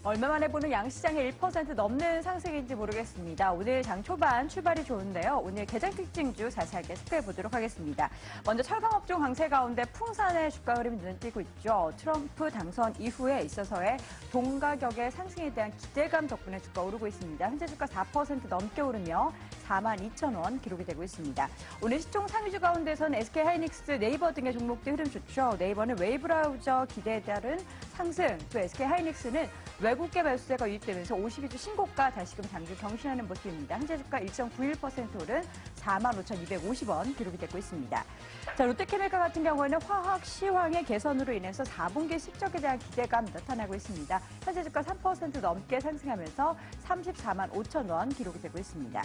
얼마 만에 보는 양시장의 1% 넘는 상승인지 모르겠습니다. 오늘 장 초반 출발이 좋은데요. 오늘 개장 특징주 자세하게 살펴 보도록 하겠습니다. 먼저 철강업종 강세 가운데 풍산의 주가 흐름이 눈에 띄고 있죠. 트럼프 당선 이후에 있어서의 동가격의 상승에 대한 기대감 덕분에 주가 오르고 있습니다. 현재 주가 4% 넘게 오르며 42,000원 기록이 되고 있습니다. 오늘 시총 상위주 가운데서는 SK하이닉스, 네이버 등의 종목들 흐름 좋죠. 네이버는 웨이브 브라우저 기대에 따른 상승, 또 SK하이닉스는 외국계 매수세가 유입되면서 52주 신고가 다시금 장주 경신하는 모습입니다. 현재 주가 1.91% 오른 45,250원 기록이 되고 있습니다. 자, 롯데케미칼 같은 경우에는 화학 시황의 개선으로 인해서 4분기 실적에 대한 기대감 나타나고 있습니다. 현재 주가 3% 넘게 상승하면서 34만 5천 원 기록이 되고 있습니다.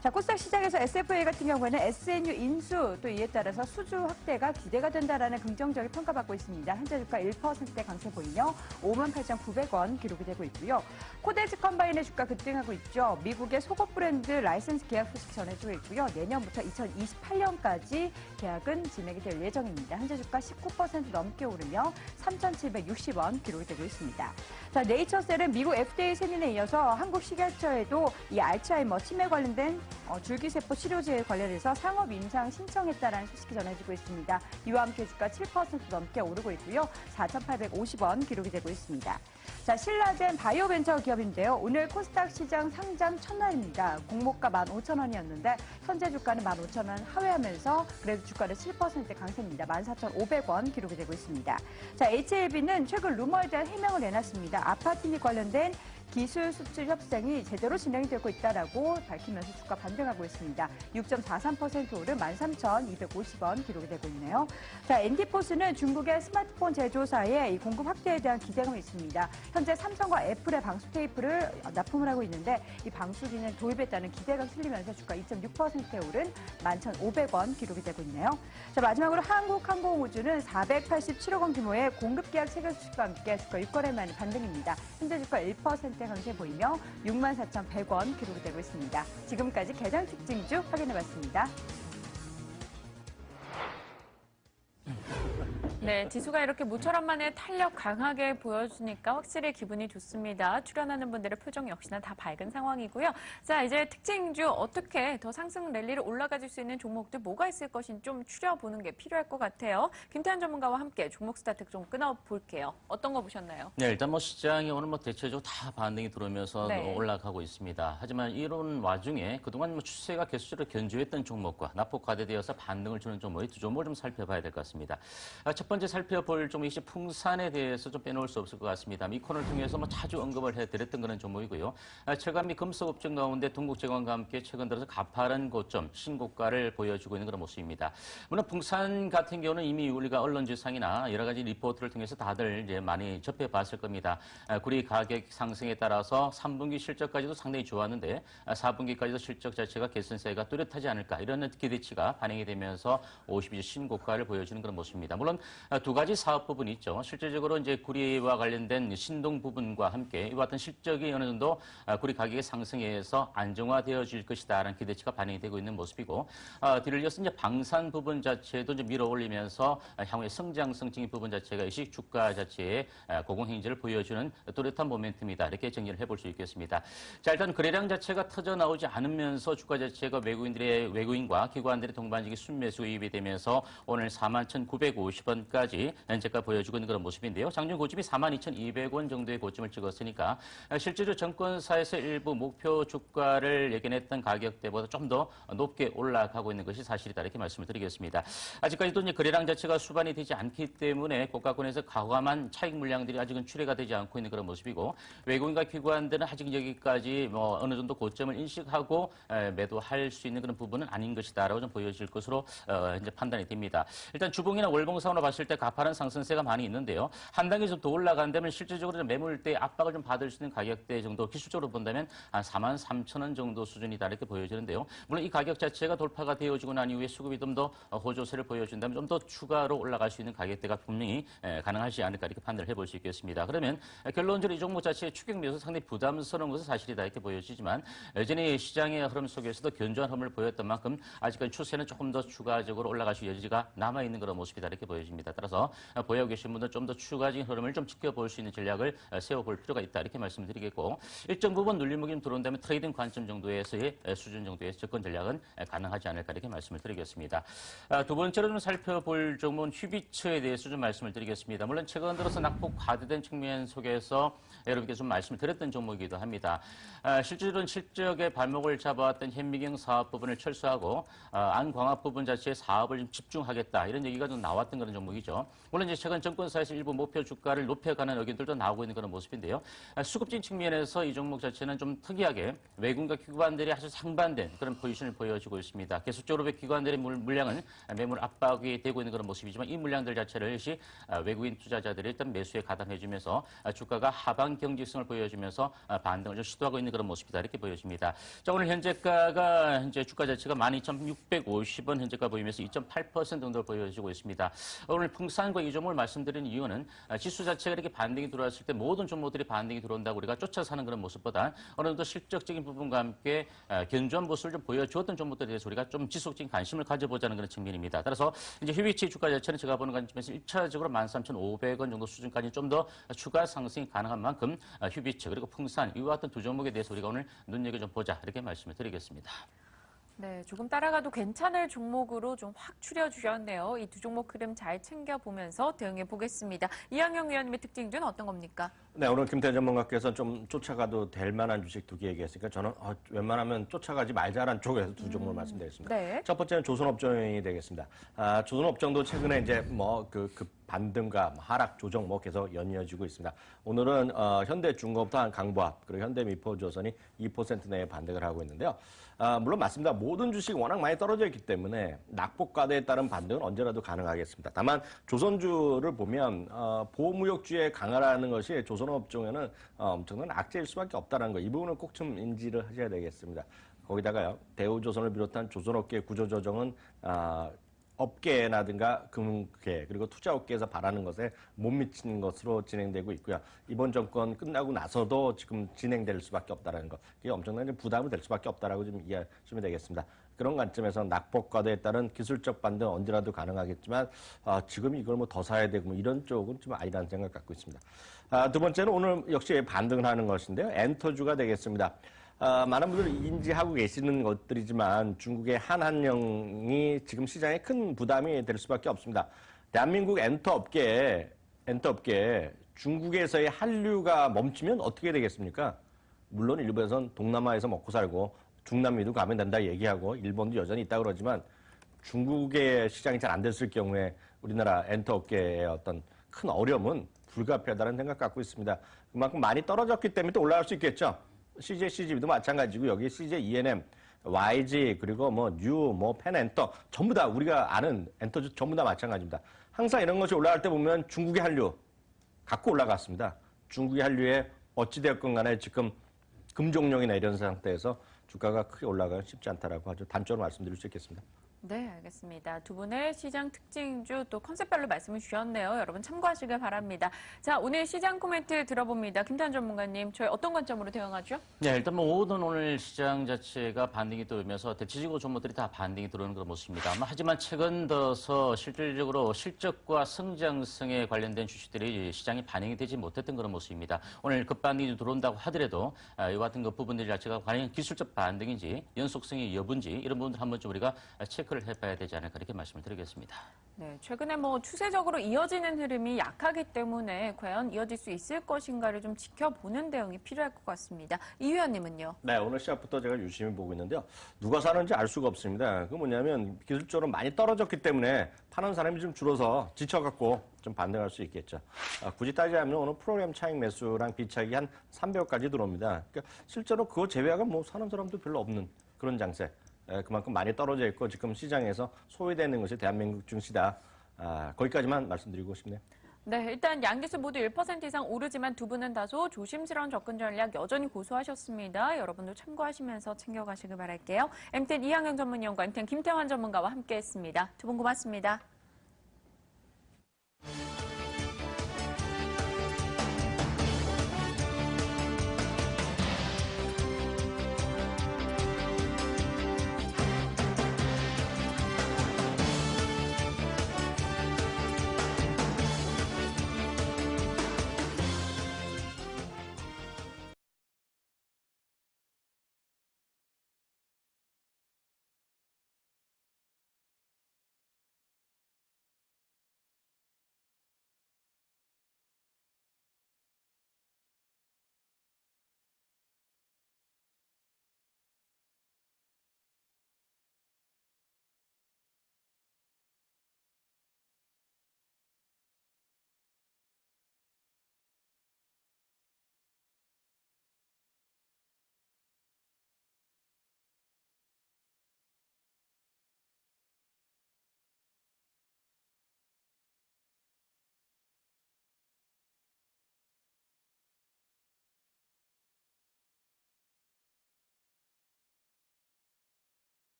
자, 코스닥 시장에서 SFA 같은 경우에는 SNU 인수 또 이에 따라서 수주 확대가 기대가 된다라는 긍정적인 평가받고 있습니다. 현재 주가 1%대 강세 보이며 58,900원 기록이 되고 있고요. 코데스 컴바인의 주가 급등하고 있죠. 미국의 속옷 브랜드 라이센스 계약 소식 전해지고 있고요. 내년부터 2028년까지 계약은 진행이 될 예정입니다. 현재 주가 19% 넘게 오르며 3,760원 기록이 되고 있습니다. 자, 네이처셀은 미국 FDA 승인에 이어서 한국 식약처에도 이 알츠하이머 치매 관련된 줄기세포 치료제에 관련해서 상업 임상 신청했다라는 소식이 전해지고 있습니다. 이와 함께 주가 7% 넘게 오르고 있고요. 4,850원 기록이 되고 있습니다. 자, 신라젠 바이오벤처 기업인데요. 오늘 코스닥 시장 상장 첫날입니다. 공모가 15,000원이었는데 현재 주가는 15,000원 하회하면서 그래도 주가는 7% 강세입니다. 14,500원 기록이 되고 있습니다. 자, HLB는 최근 루머에 대한 해명을 내놨습니다. 아파트니 관련된 기술 수출 협상이 제대로 진행되고 있다라고 밝히면서 주가 반등하고 있습니다. 6.43% 오른 13,250원 기록이 되고 있네요. 자, 엔디포스는 중국의 스마트폰 제조사의 이 공급 확대에 대한 기대감이 있습니다. 현재 삼성과 애플의 방수 테이프를 납품을 하고 있는데 이 방수기는 도입했다는 기대가 실리면서 주가 2.6%에 오른 11,500원 기록이 되고 있네요. 자, 마지막으로 한국항공우주는 487억 원 규모의 공급 계약 체결 소식과 함께 주가 6거래 만에 반등입니다. 현재 주가 1% 강세 보이며 64,100원 기록이 되고 있습니다. 지금까지 개장 특징주 확인해봤습니다. 네, 지수가 이렇게 모처럼 만에 탄력 강하게 보여주니까 확실히 기분이 좋습니다. 출연하는 분들의 표정 역시나 다 밝은 상황이고요. 자, 이제 특징주 어떻게 더 상승 랠리를 올라가줄 수 있는 종목들 뭐가 있을 것인지 좀 추려보는 게 필요할 것 같아요. 김태환 전문가와 함께 종목 스타트 좀 끊어볼게요. 어떤 거 보셨나요? 네, 일단 시장이 오늘 대체적으로 다 반등이 들어오면서 네. 올라가고 있습니다. 하지만 이런 와중에 그동안 추세가 계속적으로 견조했던 종목과 낙폭 과대되어서 반등을 주는 종목의 두 종목을 좀 살펴봐야 될 것 같습니다. 첫 번째 살펴볼 종목이 풍산에 대해서 좀 빼놓을 수 없을 것 같습니다. 이 코너를 통해서 자주 언급을 해드렸던 그런 종목이고요. 철강 및 금속 업종 가운데 동국제광과 함께 최근 들어서 가파른 고점, 신고가를 보여주고 있는 그런 모습입니다. 물론 풍산 같은 경우는 이미 우리가 언론지상이나 여러 가지 리포트를 통해서 다들 이제 많이 접해봤을 겁니다. 구리 가격 상승에 따라서 3분기 실적까지도 상당히 좋았는데 4분기까지도 실적 자체가 개선세가 뚜렷하지 않을까 이런 기대치가 반영이 되면서 52주 신고가를 보여주는 그런 모습입니다. 물론 두 가지 사업 부분이 있죠. 실질적으로 이제 구리와 관련된 신동 부분과 함께 이와 같은 실적이 어느 정도 구리 가격의 상승에서 안정화되어질 것이다라는 기대치가 반영이 되고 있는 모습이고, 뒤를 이어서 이제 방산 부분 자체도 좀 밀어 올리면서 향후의 성장성적인 부분 자체가 이 주가 자체의 고공행진을 보여주는 뚜렷한 모멘텀이다. 이렇게 정리를 해볼 수 있겠습니다. 자, 일단 거래량 자체가 터져 나오지 않으면서 주가 자체가 외국인과 기관들의 동반적인 순매수 유입이 되면서 오늘 41,950원까지 현재가 보여주고 있는 그런 모습인데요. 장중 고점이 42,200원 정도의 고점을 찍었으니까 실제로 정권사에서 일부 목표 주가를 예견했던 가격대보다 좀 더 높게 올라가고 있는 것이 사실이다. 이렇게 말씀을 드리겠습니다. 아직까지도 이제 거래량 자체가 수반이 되지 않기 때문에 고가권에서 과감한 차익 물량들이 아직은 출회가 되지 않고 있는 그런 모습이고, 외국인과 기관들은 아직 여기까지 어느 정도 고점을 인식하고 매도할 수 있는 그런 부분은 아닌 것이다라고 좀 보여질 것으로 이제 판단이 됩니다. 일단 주봉이나 월봉상으로 봤을 때 가파른 상승세가 많이 있는데요. 한 단계 좀 더 올라간다면 실질적으로 좀 매물대 압박을 좀 받을 수 있는 가격대 정도, 기술적으로 본다면 한 43,000원 정도 수준이다 이렇게 보여지는데요. 물론 이 가격 자체가 돌파가 되어지고 난 이후에 수급이 좀 더 호조세를 보여준다면 좀 더 추가로 올라갈 수 있는 가격대가 분명히 가능하지 않을까 이렇게 판단을 해볼 수 있겠습니다. 그러면 결론적으로 이 종목 자체의 추격 매수 상당히 부담스러운 것은 사실이다 이렇게 보여지지만, 여전히 시장의 흐름 속에서도 견조한 흐름을 보였던 만큼 아직까지 추세는 조금 더 추가적으로 올라갈 수 있는 여지가 남아있는 그런 모습이다 이렇게 보여집니다. 따라서 보유하고 계신 분들 좀 더 추가적인 흐름을 좀 지켜볼 수 있는 전략을 세워볼 필요가 있다. 이렇게 말씀드리겠고 일정 부분 눌림목이 좀 들어온다면 트레이딩 관점 정도에서의 수준 정도의 접근 전략은 가능하지 않을까 이렇게 말씀을 드리겠습니다. 두 번째로 좀 살펴볼 종목은 휘비츠에 대해서 좀 말씀을 드리겠습니다. 물론 최근 들어서 낙폭 과대된 측면 속에서 여러분께 좀 말씀을 드렸던 종목이기도 합니다. 실질적으로는 실적의 발목을 잡아왔던 현미경 사업 부분을 철수하고 안광학 부분 자체에 사업을 좀 집중하겠다 이런 얘기가 좀 나왔던 그런 종목이죠. 물론 이제 최근 정권사에서 일부 목표 주가를 높여가는 의견들도 나오고 있는 그런 모습인데요. 수급진 측면에서 이 종목 자체는 좀 특이하게 외국인과 기관들이 아주 상반된 그런 포지션을 보여주고 있습니다. 계속적으로 기관들의 물량은 매물 압박이 되고 있는 그런 모습이지만 이 물량들 자체를 역시 외국인 투자자들이 일단 매수에 가담해주면서 주가가 하방 경직성을 보여주면서 반등을 좀 시도하고 있는 그런 모습이다 이렇게 보여집니다. 자, 오늘 현재가가 현재 주가 자체가 12,650원 현재가 보이면서 2.8% 정도를 보여주고 있습니다. 오늘 풍산과 이 종목을 말씀드린 이유는 지수 자체가 이렇게 반등이 들어왔을 때 모든 종목들이 반등이 들어온다고 우리가 쫓아 사는 그런 모습보다 어느 정도 실적적인 부분과 함께 견조한 모습을 좀 보여주었던 종목들에 대해서 우리가 좀 지속적인 관심을 가져보자는 그런 측면입니다. 따라서 이제 휘비치 주가 자체는 제가 보는 관점에서 1차적으로 13,500원 정도 수준까지 좀 더 추가 상승이 가능한 만큼 휘비치 그리고 풍산 이와 같은 두 종목에 대해서 우리가 오늘 눈여겨 좀 보자 이렇게 말씀을 드리겠습니다. 네, 조금 따라가도 괜찮을 종목으로 좀 확 추려주셨네요. 이 두 종목 흐름 잘 챙겨보면서 대응해 보겠습니다. 이항영 위원님의 특징주는 어떤 겁니까? 네, 오늘 김태현 전문가께서 좀 쫓아가도 될 만한 주식 두 개 얘기했으니까 저는 웬만하면 쫓아가지 말자라는 쪽에서 두 종목을 말씀드리겠습니다. 네. 첫 번째는 조선업종이 되겠습니다. 조선업종도 최근에 이제 그 반등과 하락 조정 계속 연이어지고 있습니다. 오늘은 현대중공업과 강보합 그리고 현대미포조선이 2% 내에 반등을 하고 있는데요. 물론 맞습니다. 모든 주식이 워낙 많이 떨어져 있기 때문에 낙폭 과대에 따른 반등은 언제라도 가능하겠습니다. 다만 조선주를 보면 보호무역주의 강화라는 것이 조선업종에는 엄청난 악재일 수밖에 없다는 거. 이 부분을 꼭 좀 인지를 하셔야 되겠습니다. 거기다가요. 대우조선을 비롯한 조선업계 구조조정은 업계라든가 금융계 그리고 투자업계에서 바라는 것에 못 미치는 것으로 진행되고 있고요. 이번 정권 끝나고 나서도 지금 진행될 수밖에 없다는 것. 이게 엄청난 부담이 될 수밖에 없다라고 좀 이해하시면 되겠습니다. 그런 관점에서 낙폭 과대에 따른 기술적 반등 언제라도 가능하겠지만 지금 이걸 더 사야 되고 이런 쪽은 좀 아니라는 생각 갖고 있습니다. 두 번째는 오늘 역시 반등을 하는 것인데요. 엔터주가 되겠습니다. 많은 분들이 인지하고 계시는 것들이지만 중국의 한한령이 지금 시장에 큰 부담이 될 수밖에 없습니다. 대한민국 엔터업계에 중국에서의 한류가 멈추면 어떻게 되겠습니까? 물론 일부에서는 동남아에서 먹고 살고 중남미도 가면 된다 얘기하고 일본도 여전히 있다 그러지만 중국의 시장이 잘 안 됐을 경우에 우리나라 엔터업계의 어떤 큰 어려움은 불가피하다는 생각 갖고 있습니다. 그만큼 많이 떨어졌기 때문에 또 올라갈 수 있겠죠. CJ, CGV도 마찬가지고 여기 CJ, ENM, YG 그리고 뉴, 펜엔터 전부 다 우리가 아는 엔터주 전부 다 마찬가지입니다. 항상 이런 것이 올라갈 때 보면 중국의 한류 갖고 올라갔습니다. 중국의 한류에 어찌되었건 간에 지금 금종령이나 이런 상태에서 주가가 크게 올라가기 쉽지 않다라고 아주 단적으로 말씀드릴 수 있겠습니다. 네, 알겠습니다. 두 분의 시장 특징주 또 컨셉별로 말씀을 주셨네요. 여러분 참고하시길 바랍니다. 자, 오늘 시장 코멘트 들어봅니다. 김태현 전문가님, 저희 어떤 관점으로 대응하죠? 네, 일단 모든 오늘 시장 자체가 반등이 들어오면서 대체적으로 종목들이 다 반등이 들어오는 그런 모습입니다. 하지만 최근 들어서 실질적으로 실적과 성장성에 관련된 주식들이 시장에 반영이 되지 못했던 그런 모습입니다. 오늘 급반등이 들어온다고 하더라도 이와 같은 그 부분들 자체가 과연 기술적 반등인지 연속성의 여부인지 이런 부분들 한 번쯤 우리가 체크를 해봐야 되지 않을까 이렇게 말씀을 드리겠습니다. 네, 최근에 추세적으로 이어지는 흐름이 약하기 때문에 과연 이어질 수 있을 것인가를 좀 지켜보는 대응이 필요할 것 같습니다. 이 위원님은요? 네, 오늘 시작부터 제가 유심히 보고 있는데요. 누가 사는지 알 수가 없습니다. 그 뭐냐면 기술적으로 많이 떨어졌기 때문에 파는 사람이 좀 줄어서 지쳐갖고 좀 반등할 수 있겠죠. 굳이 따지자면 오늘 프로그램 차익 매수랑 비차익이 한 300억까지 들어옵니다. 그러니까 실제로 그거 제외하고 사는 사람도 별로 없는 그런 장세. 그만큼 많이 떨어져 있고 지금 시장에서 소외되는 것이 대한민국 증시다. 거기까지만 말씀드리고 싶네요. 네, 일단 양지수 모두 1% 이상 오르지만 두 분은 다소 조심스러운 접근 전략 여전히 고수하셨습니다. 여러분도 참고하시면서 챙겨가시길 바랄게요. MTN 이항영 전문위원과 MTN 김태환 전문가와 함께했습니다. 두 분 고맙습니다.